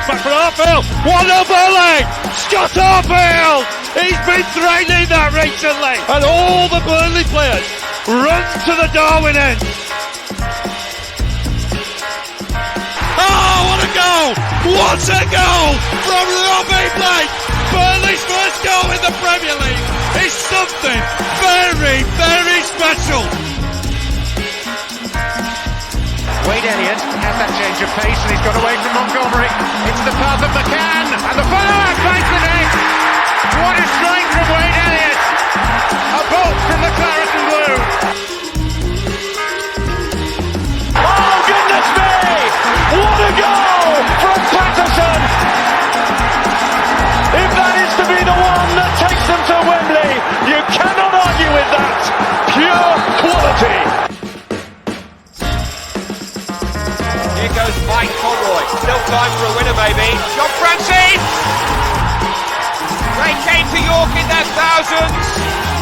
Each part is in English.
back for Harfield. 1-0 Burnley. Scott Harfield. He's been training that recently. And all the Burnley players run to the Darwin end. Oh, what a goal! What a goal from Robbie Blake! Burnley's first goal in the Premier League is something very, very special. Wade Elliott has that change of pace and he's got away from Montgomery. It's the path of McCann and the follow-up finds the net. What a strike from Wade Elliott! A bolt from the claret and blue. Oh goodness me! What a goal from Patterson! If that is to be the one that takes them to Wembley, you cannot argue with that. Pure quality. Here goes Mike Conroy. Still time for a winner, maybe. John Francis! They came to York in their thousands.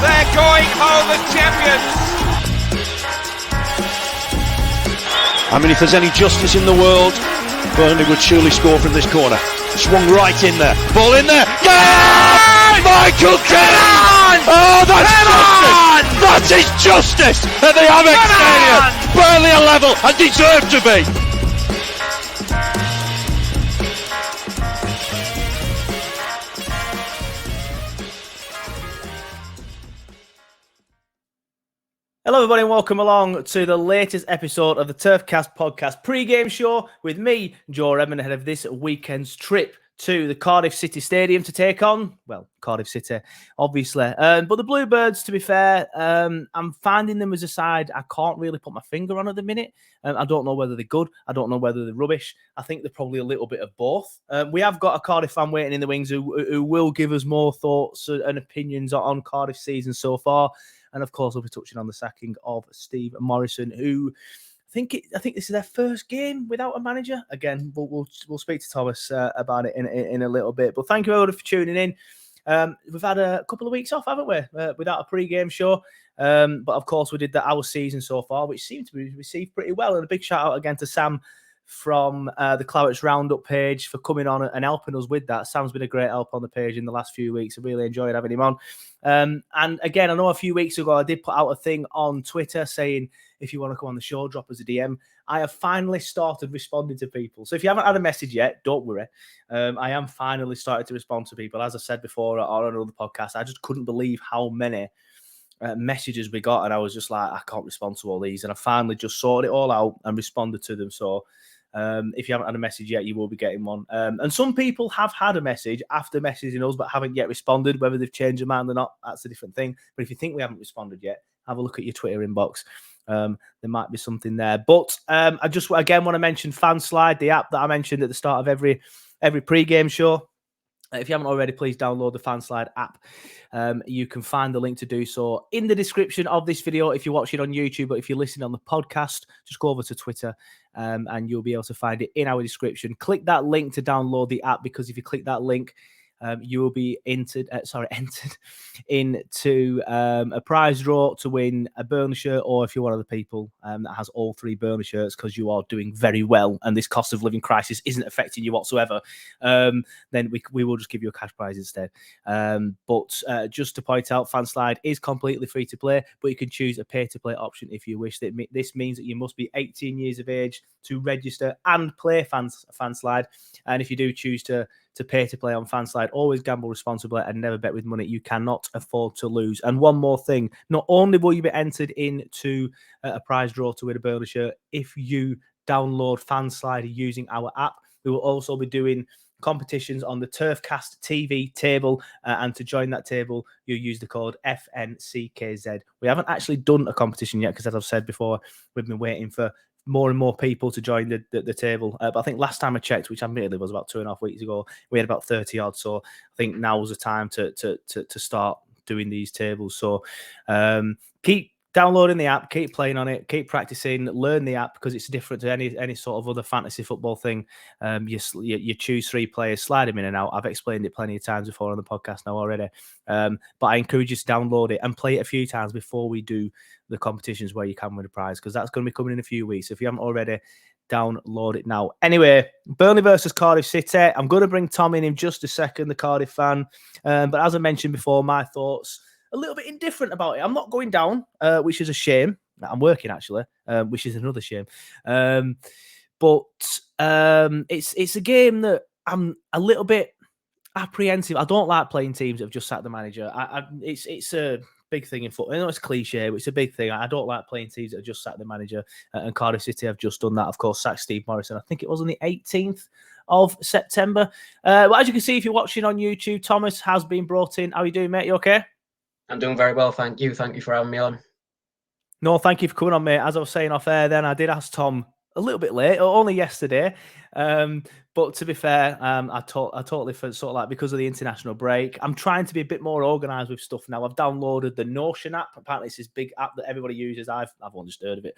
They're going home as champions. I mean, if there's any justice in the world, Burnley would surely score from this corner. Swung right in there. Ball in there. Yeah! Michael Kelly! Oh, that's justice! That is justice at the Amex Stadium. Burnley are level and deserve to be. Hello everybody and welcome along to the latest episode of the Turfcast podcast pre-game show with me, Joe Redmond, ahead of this weekend's trip to the Cardiff City Stadium to take on, well, Cardiff City, obviously. But the Bluebirds, to be fair, I'm finding them as a side I can't really put my finger on at the minute. I don't know whether they're good. I don't know whether they're rubbish. I think they're probably a little bit of both. We have got a Cardiff fan waiting in the wings who will give us more thoughts and opinions on Cardiff's season so far. And of course, we'll be touching on the sacking of Steve Morrison, who I think this is their first game without a manager. Again, we'll speak to Thomas about it in a little bit. But thank you everybody for tuning in. We've had a couple of weeks off, haven't we, without a pre-game show. But of course, we did our season so far, which seemed to be received pretty well. And a big shout out again to Sam from the Clarets Roundup page for coming on and helping us with that. Sam's been a great help on the page in the last few weeks. I really enjoyed having him on. And again, I know a few weeks ago I did put out a thing on Twitter saying if you want to come on the show, drop us a DM. I have finally started responding to people. So if you haven't had a message yet, don't worry. I am finally started to respond to people. As I said before on another podcast, I just couldn't believe how many messages we got. And I was just like, I can't respond to all these. And I finally just sorted it all out and responded to them. So if you haven't had a message yet, you will be getting one. And some people have had a message after messaging us, but haven't yet responded. Whether they've changed their mind or not, that's a different thing. But if you think we haven't responded yet, have a look at your Twitter inbox. There might be something there. But I just, again, want to mention Fanslide, the app that I mentioned at the start of every pre-game show. If you haven't already, please download the Fanslide app. You can find the link to do so in the description of this video if you're watching on YouTube, but if you're listening on the podcast, just go over to Twitter and you'll be able to find it in our description. Click that link to download the app, because if you click that link, you will be entered into a prize draw to win a Burnley shirt, or if you're one of the people that has all three Burnley shirts because you are doing very well and this cost of living crisis isn't affecting you whatsoever, then we will just give you a cash prize instead. But just to point out, Fanslide is completely free to play, but you can choose a pay-to-play option if you wish. This means that you must be 18 years of age to register and play Fanslide. And if you do choose to pay to play on Fanslide, always gamble responsibly and never bet with money you cannot afford to lose. And one more thing, not only will you be entered into a prize draw to win a Burnley shirt, if you download Fanslide using our app, we will also be doing competitions on the Turfcast TV table. And to join that table, you use the code FNCKZ. We haven't actually done a competition yet because, as I've said before, we've been waiting for more and more people to join the table. But I think last time I checked, which admittedly was about 2.5 weeks ago, we had about 30 odd. So I think now was the time to start doing these tables. So keep downloading the app, keep playing on it, keep practicing, learn the app, because it's different to any sort of other fantasy football thing. You choose 3 players, slide them in and out. I've explained it plenty of times before on the podcast now already. But I encourage you to download it and play it a few times before we do the competitions where you can win a prize, because that's going to be coming in a few weeks. So if you haven't already, download it now. Anyway, Burnley versus Cardiff City. I'm going to bring Tom in just a second, the Cardiff fan. But as I mentioned before, my thoughts a little bit indifferent about it. I'm not going down, which is a shame. I'm working actually, which is another shame. But it's a game that I'm a little bit apprehensive. I don't like playing teams that have just sacked the manager. It's a big thing in football. I know it's cliche, but it's a big thing. I don't like playing teams that have just sacked the manager. And Cardiff City have just done that. Of course, sacked Steve Morrison. I think it was on the 18th of September. Well, as you can see, if you're watching on YouTube, Thomas has been brought in. How are you doing, mate? You okay? I'm doing very well, thank you. Thank you for having me on. No, thank you for coming on, mate. As I was saying off air, then I did ask Tom a little bit late, only yesterday. But to be fair, I totally felt sort of like because of the international break, I'm trying to be a bit more organised with stuff now. I've downloaded the Notion app. Apparently, it's this big app that everybody uses. I've only just heard of it.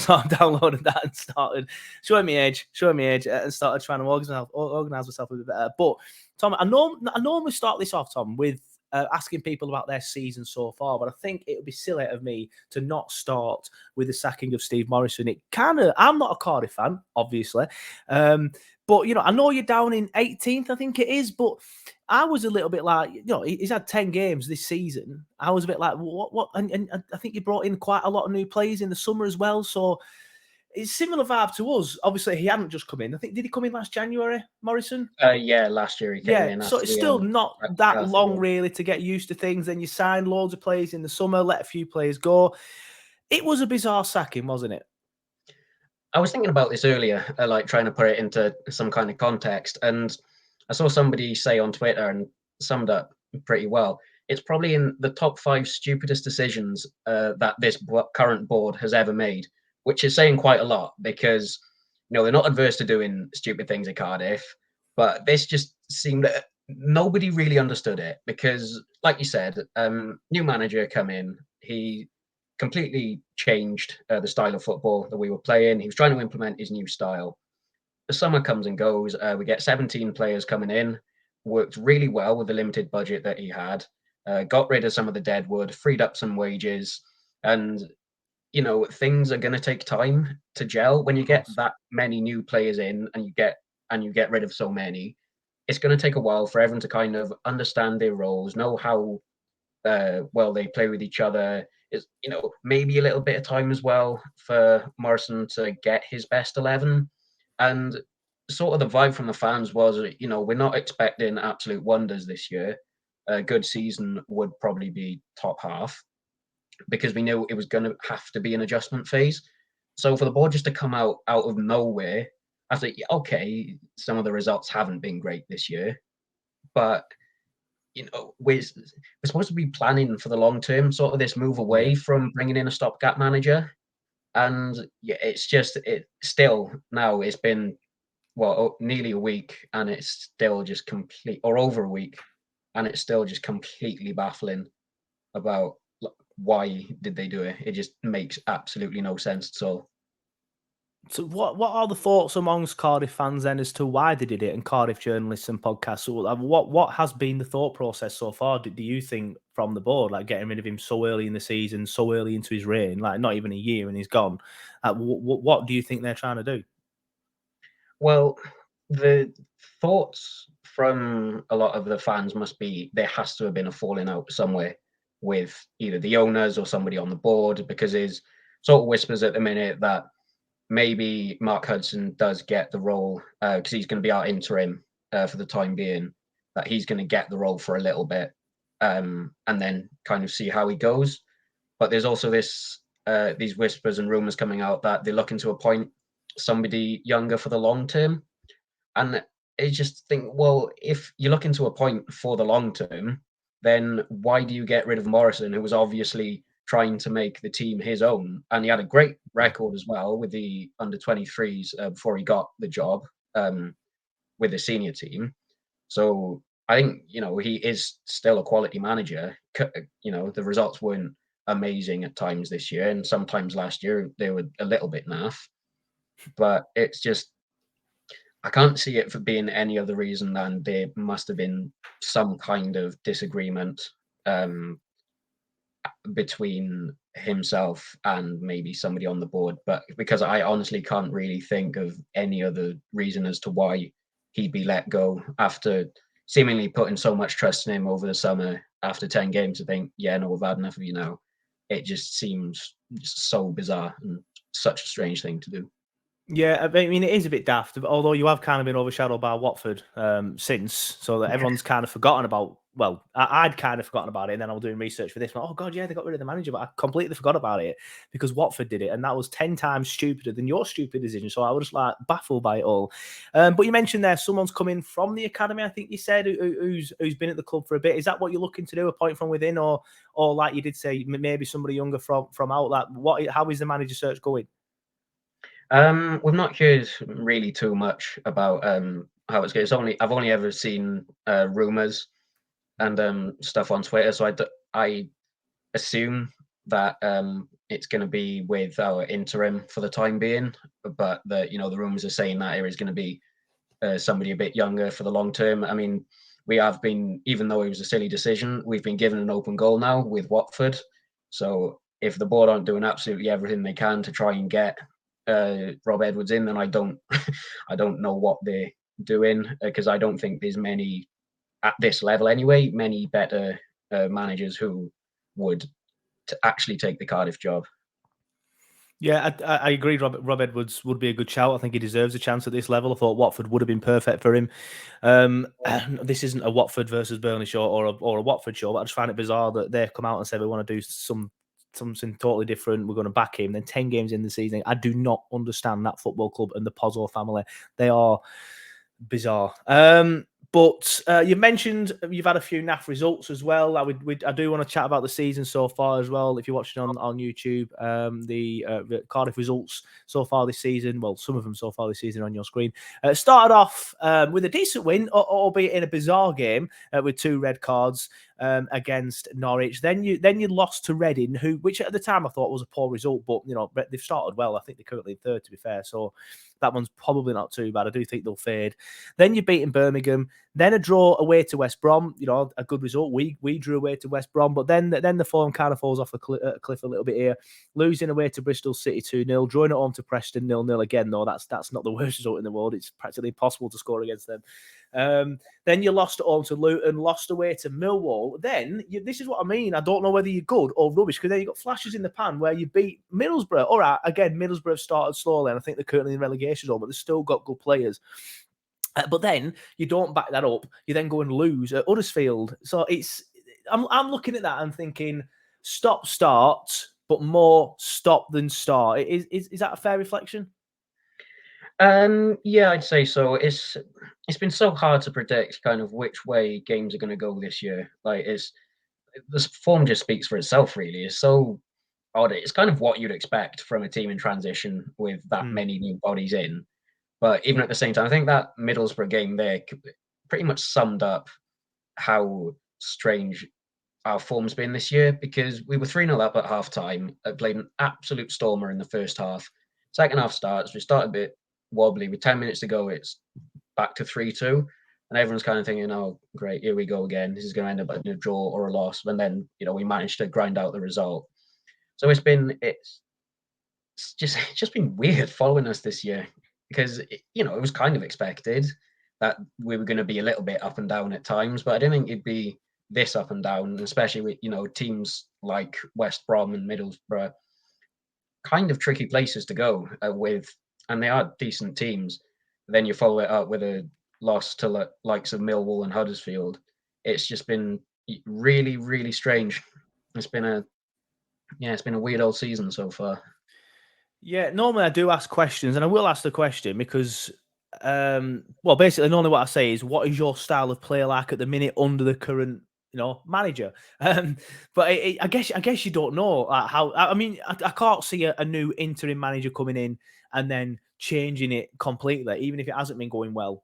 So I've downloaded that and started showing me age, and started trying to organise myself a bit better. But Tom, I normally start this off, Tom, with asking people about their season so far, but I think it would be silly of me to not start with the sacking of Steve Morrison. I'm not a Cardiff fan, obviously, but I know you're down in 18th, I think it is, but I was a little bit like, he's had 10 games this season. I was a bit like, what? And I think you brought in quite a lot of new players in the summer as well, so it's similar vibe to us. Obviously, he hadn't just come in. I think, did he come in last January, Morrison? Yeah, last year he came in. So it's still not that long, really, to get used to things. Then you sign loads of players in the summer, let a few players go. It was a bizarre sacking, wasn't it? I was thinking about this earlier, like trying to put it into some kind of context. And I saw somebody say on Twitter and summed up pretty well. It's probably in the top 5 stupidest decisions that this current board has ever made, which is saying quite a lot because, they're not adverse to doing stupid things at Cardiff, but this just seemed that nobody really understood it because, like you said, new manager come in, he completely changed the style of football that we were playing. He was trying to implement his new style. The summer comes and goes. We get 17 players coming in, worked really well with the limited budget that he had, got rid of some of the dead wood, freed up some wages, and things are going to take time to gel. When you get that many new players in and you get rid of so many, it's going to take a while for everyone to kind of understand their roles, know how well they play with each other. Is maybe a little bit of time as well for Morrison to get his best 11. And sort of the vibe from the fans was, we're not expecting absolute wonders this year. A good season would probably be top half, because we knew it was going to have to be an adjustment phase. So for the board just to come out of nowhere, I think, okay, some of the results haven't been great this year, but we're supposed to be planning for the long term, sort of this move away from bringing in a stopgap manager. And yeah, it's been nearly a week, and it's still just over a week, and it's still just completely baffling about why did they do it. It just makes absolutely no sense at all. So what are the thoughts amongst Cardiff fans then as to why they did it, and Cardiff journalists and podcasts? So what has been the thought process so far, do you think, from the board, like getting rid of him so early in the season, so early into his reign, like not even a year and he's gone? What do you think they're trying to do? Well, the thoughts from a lot of the fans must be there has to have been a falling out somewhere with either the owners or somebody on the board, because there's sort of whispers at the minute that maybe Mark Hudson does get the role, because he's going to be our interim for the time being, that he's going to get the role for a little bit and then kind of see how he goes. But there's also these whispers and rumours coming out that they're looking to appoint somebody younger for the long term. And I just think, well, if you're looking to appoint for the long term, then why do you get rid of Morrison, who was obviously trying to make the team his own? And he had a great record as well with the under-23s before he got the job with the senior team. So I think, he is still a quality manager. The results weren't amazing at times this year, and sometimes last year they were a little bit naff. But it's just, I can't see it for being any other reason than there must have been some kind of disagreement. And between himself and maybe somebody on the board, but because I honestly can't really think of any other reason as to why he'd be let go after seemingly putting so much trust in him over the summer. After 10 games, to think, yeah, no, we've had enough of you now. It just seems just so bizarre and such a strange thing to do. Yeah, I mean, it is a bit daft, although you have kind of been overshadowed by Watford since, so that everyone's kind of forgotten about, well, I'd kind of forgotten about it, and then I was doing research for this, and oh God, yeah, they got rid of the manager, but I completely forgot about it because Watford did it, and that was 10 times stupider than your stupid decision, so I was just like baffled by it all. But you mentioned there someone's coming from the academy, I think you said, who's been at the club for a bit. Is that what you're looking to do, a point from within, or like you did say, maybe somebody younger from out? Like, how is the manager search going? We've not heard really too much about how it's going. I've only ever seen rumors and stuff on Twitter, so I assume that it's going to be with our interim for the time being, but the rumors are saying that it is going to be somebody a bit younger for the long term. I mean, we have been, even though it was a silly decision, we've been given an open goal now with Watford. So if the board aren't doing absolutely everything they can to try and get Rob Edwards in, then I don't I don't know what they're doing, because I don't think there's many at this level anyway, many better managers who would actually take the Cardiff job. Yeah, I agree. Rob Edwards would be a good shout. I think he deserves a chance at this level. I thought Watford would have been perfect for him. This isn't a Watford versus Burnley show or a Watford show, but I just find it bizarre that they've come out and said we want to do something totally different. We're going to back him. Then 10 games in the season, I do not understand that football club and the Pozzo family. They are bizarre. But you mentioned you've had a few naff results as well. I do want to chat about the season so far as well. If you're watching on YouTube, the Cardiff results so far this season, well, some of them so far this season on your screen. Started off with a decent win, albeit in a bizarre game with 2 red cards against Norwich. Then you lost to Reading, which at the time I thought was a poor result, but they've started well. I think they're currently 3rd, to be fair. So that one's probably not too bad. I do think they'll fade. Then you're beating Birmingham. Then a draw away to West Brom. A good result. We drew away to West Brom, but then the form kind of falls off a cliff a little bit here. Losing away to Bristol City 2-0. Drawing at home to Preston 0-0 again. Though that's not the worst result in the world. It's practically impossible to score against them. Then you lost at home to Luton, lost away to Millwall. Then this is what I mean. I don't know whether you're good or rubbish, because then you got flashes in the pan where you beat Middlesbrough. All right, again, Middlesbrough have started slowly, and I think they're currently in relegation zone, but they've still got good players. But then you don't back that up. You then go and lose at Huddersfield. So I'm looking at that and thinking, stop, start, but more stop than start. Is that a fair reflection? Yeah, I'd say so. It's been so hard to predict kind of which way games are going to go this year. Like, this form just speaks for itself, really. It's so odd. It's kind of what you'd expect from a team in transition with that many new bodies in. But even at the same time, I think that Middlesbrough game there pretty much summed up how strange our form's been this year, because we were 3-0 up at half time, played an absolute stormer in the first half. Second half starts, we started a bit wobbly. With 10 minutes to go, it's back to 3-2. And everyone's kind of thinking, oh, great, here we go again. This is going to end up in a draw or a loss. And then, we managed to grind out the result. So it's just been weird following us this year, because it was kind of expected that we were going to be a little bit up and down at times, but I didn't think it'd be this up and down, especially with teams like West Brom and Middlesbrough, kind of tricky places to go with, and they are decent teams. Then you follow it up with a loss to likes of Millwall and Huddersfield. It's just been really, really strange. It's been a weird old season so far. Yeah, normally I do ask questions, and I will ask the question because, basically, normally what I say is, what is your style of play like at the minute under the current, manager? But I guess you don't know how. I mean, I can't see a new interim manager coming in and then changing it completely, even if it hasn't been going well.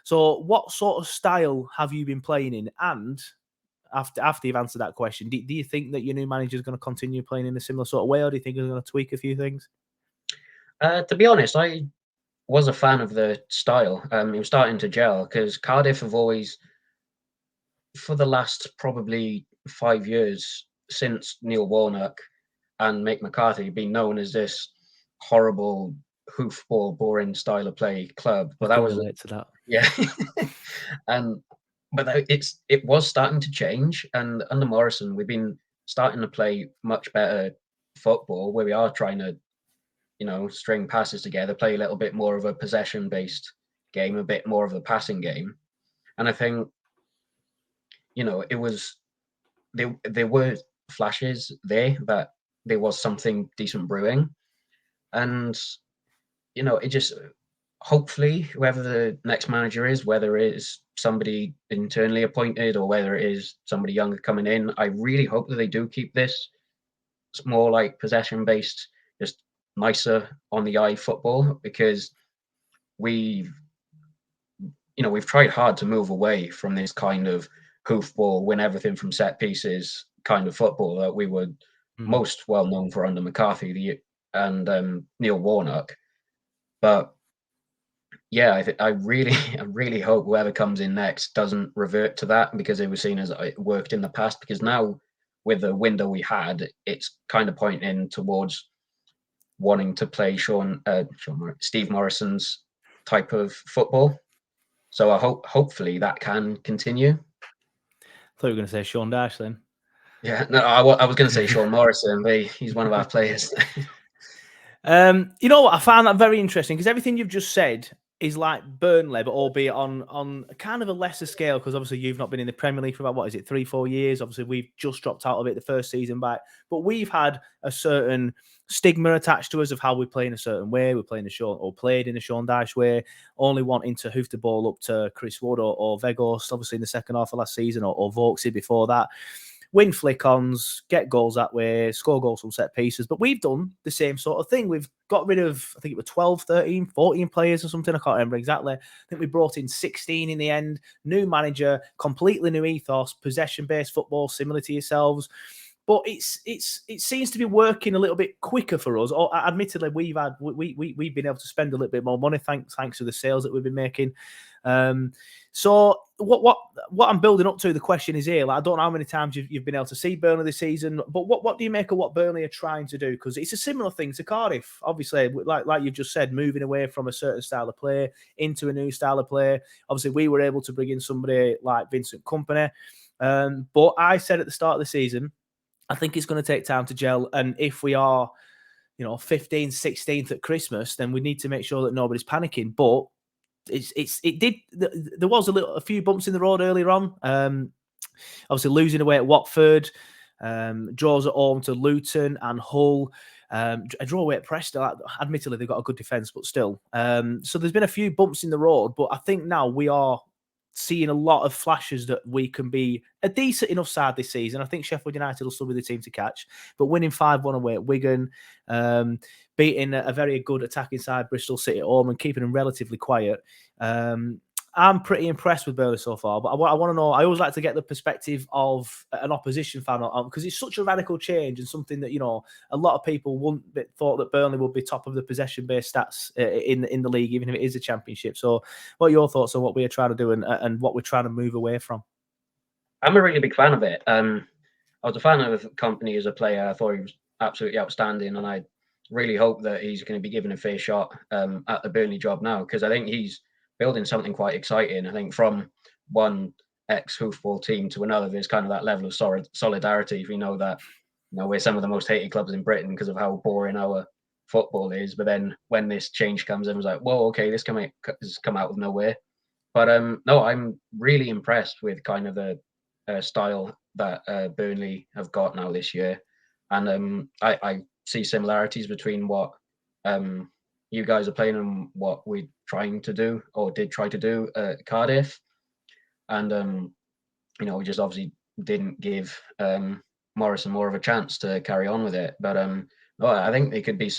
So what sort of style have you been playing in? And after you've answered that question, do you think that your new manager is going to continue playing in a similar sort of way, or do you think he's going to tweak a few things? To be honest, I was a fan of the style. It was starting to gel, because Cardiff have always, for the last probably 5 years, since Neil Warnock and Mick McCarthy been known as this horrible hoofball, boring style of play club. But I that can was relate to that. yeah, but it was starting to change, and under Morrison, we've been starting to play much better football, where we are trying to, string passes together, play a little bit more of a possession-based game, a bit more of a passing game, and I think, it was there were flashes there that there was something decent brewing, and it just hopefully whoever the next manager is, whether it is somebody internally appointed or whether it is somebody younger coming in, I really hope that they do keep this more like possession based, just nicer on the eye football, because we've tried hard to move away from this kind of hoofball, win everything from set pieces kind of football that we were most well known for under McCarthy and Neil Warnock. But yeah, I really hope whoever comes in next doesn't revert to that, because it was seen as it worked in the past. Because now, with the window we had, it's kind of pointing towards wanting to play Steve Morrison's type of football. So I hopefully that can continue. I thought you were going to say Sean Dyche then. Yeah, no, I was going to say Sean Morrison, but he's one of our players. You know what? I found that very interesting, because everything you've just said is like Burnley, but albeit on kind of a lesser scale, because obviously you've not been in the Premier League for about, 3-4 years. Obviously, we've just dropped out of it the first season back, but we've had a certain stigma attached to us of how we play in a certain way. We're playing played in a Sean Dyche way, only wanting to hoof the ball up to Chris Wood or Weghorst, obviously in the second half of last season, or Vauxy before that. Win flick-ons, get goals that way, score goals from set pieces. But we've done the same sort of thing. We've got rid of, I think it was 12, 13, 14 players or something. I can't remember exactly. I think we brought in 16 in the end. New manager, completely new ethos, possession-based football, similar to yourselves. But it seems to be working a little bit quicker for us. Or admittedly, we've been able to spend a little bit more money thanks to the sales that we've been making. So what I'm building up to, the question is here. Like, I don't know how many times you've been able to see Burnley this season, but what do you make of what Burnley are trying to do? Because it's a similar thing to Cardiff, obviously, like you've just said, moving away from a certain style of play into a new style of play. Obviously, we were able to bring in somebody like Vincent Kompany, but I said at the start of the season, I think it's going to take time to gel, and if we are, 15th, 16th at Christmas, then we need to make sure that nobody's panicking. But there was a few bumps in the road earlier on. Obviously losing away at Watford, draws at home to Luton and Hull, a draw away at Preston. Admittedly, they've got a good defence, but still. So there's been a few bumps in the road, but I think now we are seeing a lot of flashes that we can be a decent enough side this season. I think Sheffield United will still be the team to catch, but winning 5-1 away at Wigan, beating a very good attacking side, Bristol City at home, and keeping them relatively quiet. I'm pretty impressed with Burnley so far, but I want to know, I always like to get the perspective of an opposition fan, because it's such a radical change and something that, a lot of people wouldn't thought that Burnley would be top of the possession-based stats in the league, even if it is a championship. So what are your thoughts on what we are trying to do and what we're trying to move away from? I'm a really big fan of it. I was a fan of Kompany as a player. I thought he was absolutely outstanding, and I really hope that he's going to be given a fair shot at the Burnley job now, because I think he's building something quite exciting. I think from one ex-hoofball team to another, there's kind of that level of solidarity. We know that we're some of the most hated clubs in Britain because of how boring our football is. But then when this change comes, everyone's like, whoa, okay, this has come out of nowhere. But no, I'm really impressed with kind of the style that Burnley have got now this year. And I see similarities between what you guys are playing and what we're trying to do, or did try to do at Cardiff. And we just obviously didn't give Morrison more of a chance to carry on with it. But I think it could be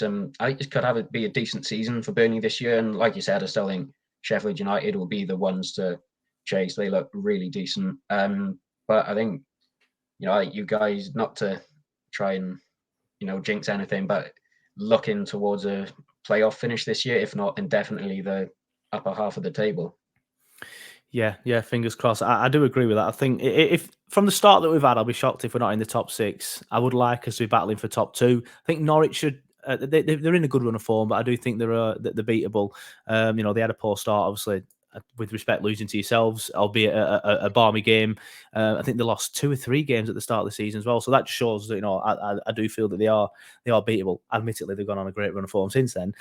be a decent season for Burnley this year. And like you said, I still think Sheffield United will be the ones to chase. They look really decent. But I think, you guys, not to try and, jinx anything, but looking towards a playoff finish this year, if not indefinitely the upper half of the table. Yeah, fingers crossed. I do agree with that. I think if from the start that we've had, I'll be shocked if we're not in the top 6. I would like us to be battling for top 2. I think Norwich should. They're in a good run of form, but I do think they're beatable. They had a poor start, obviously. With respect, losing to yourselves, albeit a balmy game. I think they lost 2 or 3 games at the start of the season as well. So that shows that I do feel that they are beatable. Admittedly, they've gone on a great run of form since then.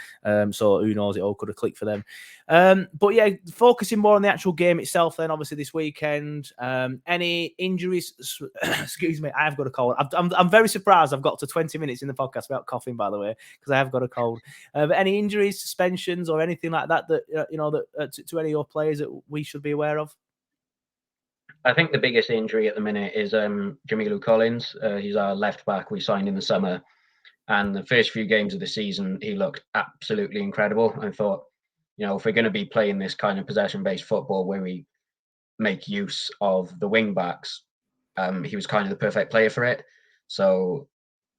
So who knows? It all could have clicked for them. But yeah, focusing more on the actual game itself. Then obviously this weekend, any injuries? Excuse me, I've got a cold. I'm very surprised. I've got to 20 minutes in the podcast without coughing, by the way, because I have got a cold. But any injuries, suspensions, or anything like that to any of your players that we should be aware of? I think the biggest injury at the minute is Jamilu Collins. He's our left back we signed in the summer. And the first few games of the season, he looked absolutely incredible. I thought, if we're going to be playing this kind of possession-based football where we make use of the wing backs, he was kind of the perfect player for it. So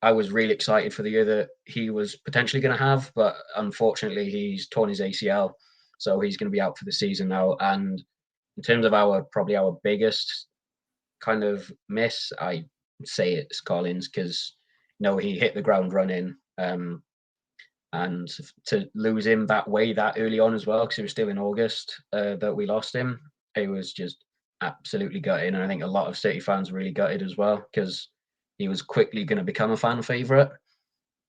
I was really excited for the year that he was potentially going to have, but unfortunately he's torn his ACL. So he's going to be out for the season now. And in terms of probably our biggest kind of miss, I say it's Collins because he hit the ground running. And to lose him that way that early on as well, because it was still in August that we lost him, it was just absolutely gutting. And I think a lot of City fans were really gutted as well because he was quickly going to become a fan favourite.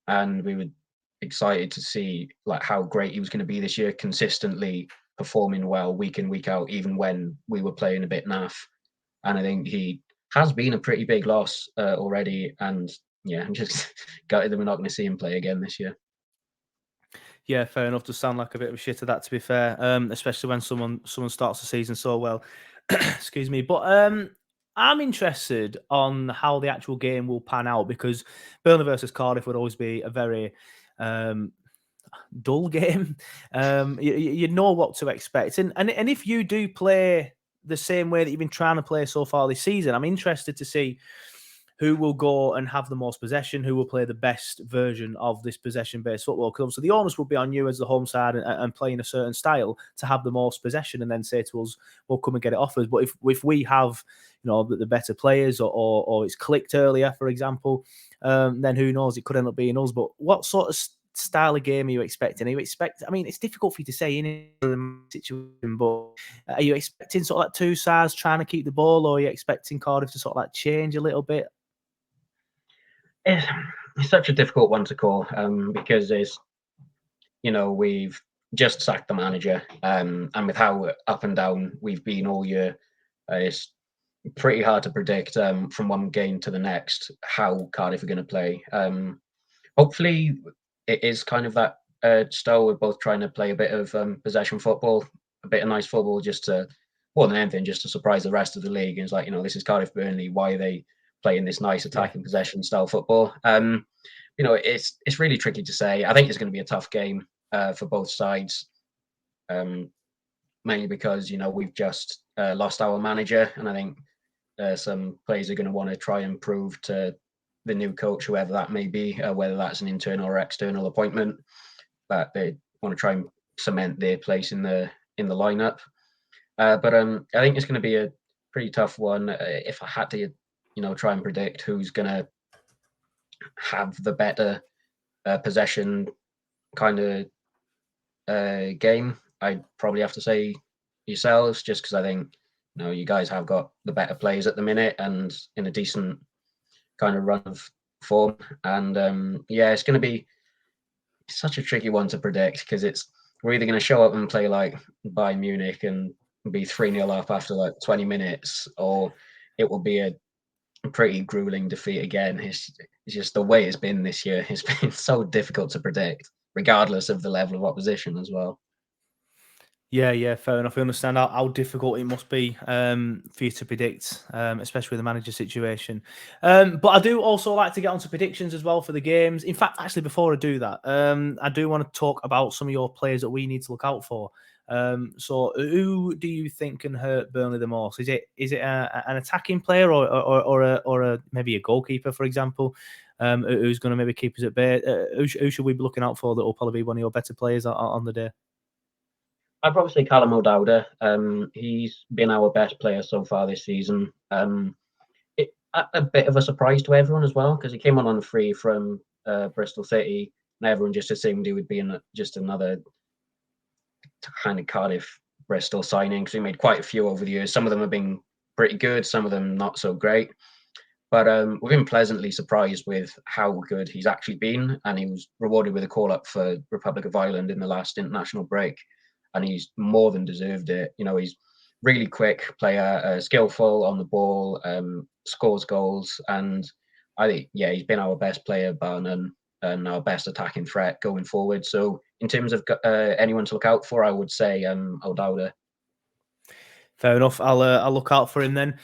And we were excited to see how great he was going to be this year, consistently performing well week in, week out, even when we were playing a bit naff. And I think he has been a pretty big loss already. And yeah, I'm just gutted that we're not going to see him play again this year. Yeah, fair enough. Does sound like a bit of a shit of that, to be fair. Especially when someone starts the season so well. Excuse me, but I'm interested on how the actual game will pan out because Burnley versus Cardiff would always be a very dull game. You know what to expect, and if you do play the same way that you've been trying to play so far this season, I'm interested to see who will go and have the most possession, who will play the best version of this possession-based football. Because obviously the onus will be on you as the home side and playing a certain style to have the most possession and then say to us, we'll come and get it off us. But if we have, the better players or it's clicked earlier, for example, then who knows? It could end up being us. But what sort of style of game are you expecting? It's difficult for you to say in a situation, but are you expecting sort of like two sides trying to keep the ball, or are you expecting Cardiff to sort of like change a little bit? It's such a difficult one to call because we've just sacked the manager, and with how up and down we've been all year, it's pretty hard to predict from one game to the next how Cardiff are going to play. Hopefully, it is kind of that style. We're both trying to play a bit of possession football, a bit of nice football, just to more than anything, just to surprise the rest of the league. And it's like, this is Cardiff Burnley. Why are they playing this nice attacking possession style football? It's really tricky to say. I think it's going to be a tough game for both sides, mainly because we've just lost our manager, and I think some players are going to want to try and prove to the new coach, whoever that may be, whether that's an internal or external appointment, but they want to try and cement their place in the lineup. But I think it's going to be a pretty tough one. If I had to, try and predict who's going to have the better possession kind of game, I'd probably have to say yourselves, just because I think you guys have got the better players at the minute and in a decent kind of run of form. And it's going to be such a tricky one to predict because we're either going to show up and play like Bayern Munich and be 3-0 up after like 20 minutes, or it will be a pretty grueling defeat again. It's just the way it's been this year. It's been so difficult to predict, regardless of the level of opposition as well. Yeah, fair enough. I understand how difficult it must be for you to predict, especially with the manager situation. But I do also like to get onto predictions as well for the games. In fact, actually, before I do that, I do want to talk about some of your players that we need to look out for. So, who do you think can hurt Burnley the most? Is it an attacking player or maybe a goalkeeper, for example, who's going to maybe keep us at bay? Who should we be looking out for that will probably be one of your better players on the day? I'd probably say Callum O'Dowda. He's been our best player so far this season. A bit of a surprise to everyone as well, because he came on free from Bristol City, and everyone just assumed he would be just another kind of Cardiff Bristol signing, because he made quite a few over the years. Some of them have been pretty good, some of them not so great. But we've been pleasantly surprised with how good he's actually been, and he was rewarded with a call-up for Republic of Ireland in the last international break, and he's more than deserved it. You know, he's really quick player, skillful on the ball, scores goals, and I think, yeah, he's been our best player, bar none, and our best attacking threat going forward. So in terms of anyone to look out for, I would say O'Dowda. Fair enough. I'll look out for him then.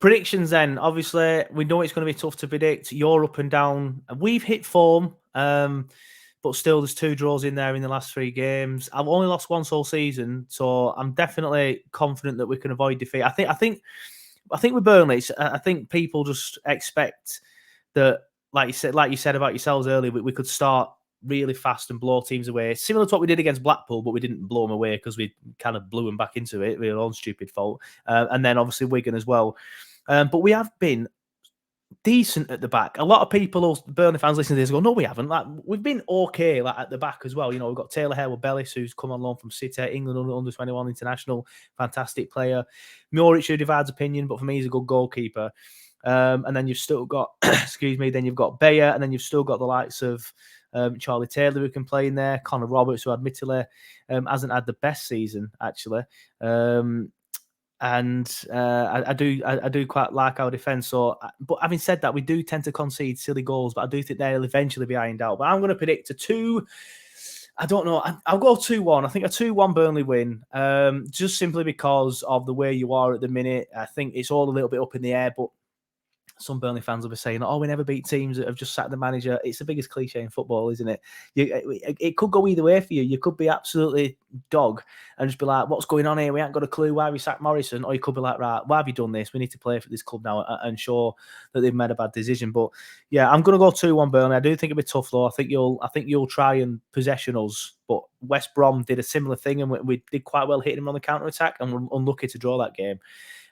Predictions then. Obviously, we know it's going to be tough to predict. You're up and down. We've hit form, but still, there's 2 draws in there in the last 3 games. I've only lost once all season, so I'm definitely confident that we can avoid defeat. I think with Burnley, I think people just expect that, like you said about yourselves earlier, we could start really fast and blow teams away, similar to what we did against Blackpool, but we didn't blow them away because we kind of blew them back into it, our own stupid fault. And then obviously Wigan as well. But we have been decent at the back. A lot of people, Burnley fans listening to this, go, no, we haven't. Like, we've been okay at the back as well. You know, we've got Taylor Harewood-Bellis, who's come on loan from City, England under 21 international, fantastic player. Morrison, who divides opinion, but for me, he's a good goalkeeper. And then you've still got, then you've got Bayer, and then you've still got the likes of Charlie Taylor, who can play in there, Connor Roberts, who admittedly hasn't had the best season, actually. I do quite like our defence. So, but having said that, we do tend to concede silly goals, but I do think they'll eventually be ironed out. But I'm going to predict a 2. I don't know. I'll go 2-1. I think a 2-1 Burnley win, just simply because of the way you are at the minute. I think it's all a little bit up in the air, but some Burnley fans will be saying, "Oh, we never beat teams that have just sacked the manager." It's the biggest cliche in football, isn't it? It could go either way for you. You could be absolutely dog and just be like, "What's going on here? We ain't got a clue why we sacked Morrison." Or you could be like, "Right, why have you done this? We need to play for this club now and show that they've made a bad decision." But yeah, I'm going to go 2-1 Burnley. I do think it'll be tough though. I think you'll try and possession us. But West Brom did a similar thing, and we did quite well hitting them on the counter attack, and we're unlucky to draw that game.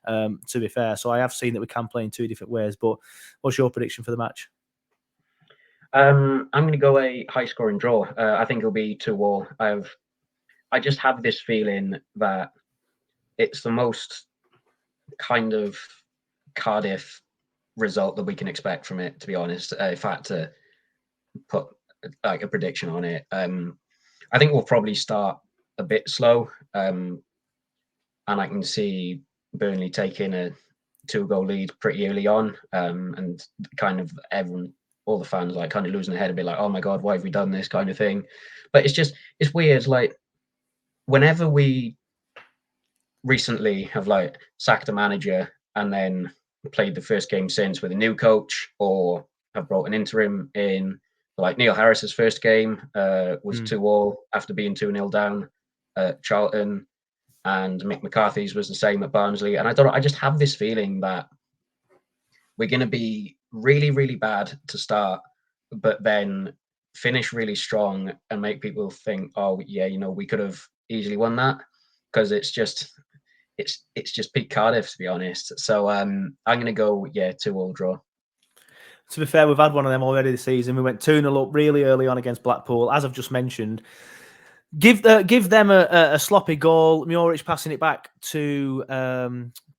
To be fair, so I have seen that we can play in 2 different ways. But what's your prediction for the match? I'm going to go a high-scoring draw. I think it'll be 2-2. I just have this feeling that it's the most kind of Cardiff result that we can expect from it, to be honest. If I had to put like a prediction on it, I think we'll probably start a bit slow, and I can see Burnley taking a 2-goal lead pretty early on, and kind of everyone, all the fans, like kind of losing their head a bit, like, "Oh my god, why have we done this?" kind of thing. But it's weird. Like, whenever we recently have like sacked a manager and then played the first game since with a new coach, or have brought an interim in, like Neil Harris's first game was 2-2 after being 2-0 down at Charlton. And Mick McCarthy's was the same at Barnsley. And I just have this feeling that we're going to be really, really bad to start, but then finish really strong and make people think, "Oh, yeah, you know, we could have easily won that," because it's just peak Cardiff, to be honest. So I'm going to go, 2-2 draw. To be fair, we've had one of them already this season. We went 2-0 up really early on against Blackpool, as I've just mentioned. Give them a sloppy goal. Muric passing it back to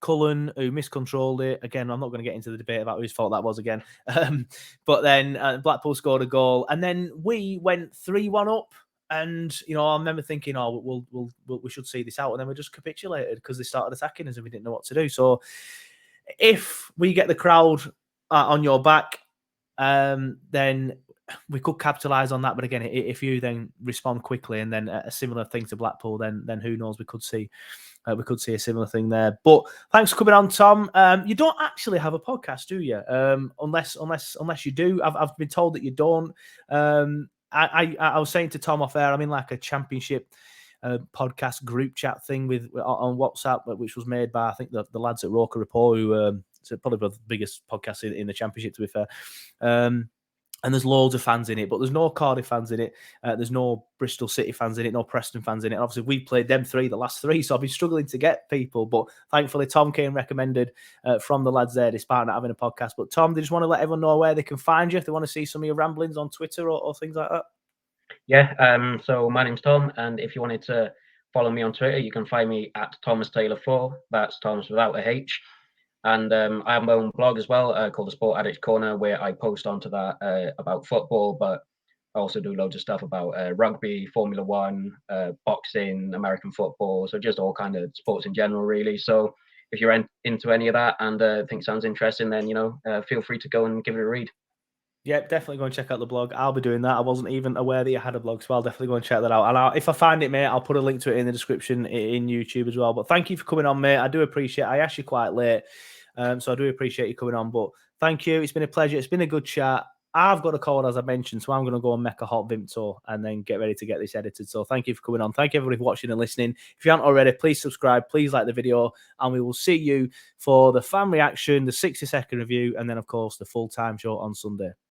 Cullen, who miscontrolled it. Again, I'm not going to get into the debate about whose fault that was again. But then Blackpool scored a goal, and then we went 3-1 up. And you know, I remember thinking, "Oh, we should see this out," and then we just capitulated because they started attacking us and we didn't know what to do. So, if we get the crowd on your back, then we could capitalise on that. But again, if you then respond quickly and then a similar thing to Blackpool, then who knows? We could see a similar thing there. But thanks for coming on, Tom. You don't actually have a podcast, do you? Unless you do. I've been told that you don't. I was saying to Tom off air, I'm in like a championship podcast group chat thing on WhatsApp, which was made by, I think, the lads at Roker Report, who it's probably the biggest podcast in the championship, to be fair. And there's loads of fans in it, but there's no Cardiff fans in it. There's no Bristol City fans in it, no Preston fans in it. And obviously, we played them three, the last three, so I've been struggling to get people. But thankfully, Tom came recommended from the lads there, despite not having a podcast. But Tom, they just want to let everyone know where they can find you if they want to see some of your ramblings on Twitter or things like that. Yeah, so my name's Tom, and if you wanted to follow me on Twitter, you can find me at Thomas Taylor 4. That's Thomas without a H. And I have my own blog as well called the Sport Addicts Corner, where I post onto that about football, but I also do loads of stuff about rugby, Formula One, boxing, American football, so just all kind of sports in general, really. So if you're into any of that and think sounds interesting, then feel free to go and give it a read. Yeah, definitely go and check out the blog. I'll be doing that. I wasn't even aware that you had a blog, so I'll definitely go and check that out. And if I find it, mate, I'll put a link to it in the description in YouTube as well. But thank you for coming on, mate. I do appreciate it. I asked you quite late, so I do appreciate you coming on. But thank you. It's been a pleasure. It's been a good chat. I've got a cold, as I mentioned, so I'm going to go and make a hot Vimto and then get ready to get this edited. So thank you for coming on. Thank you, everybody, for watching and listening. If you haven't already, please subscribe. Please like the video. And we will see you for the fan reaction, the 60-second review, and then, of course, the full-time show on Sunday.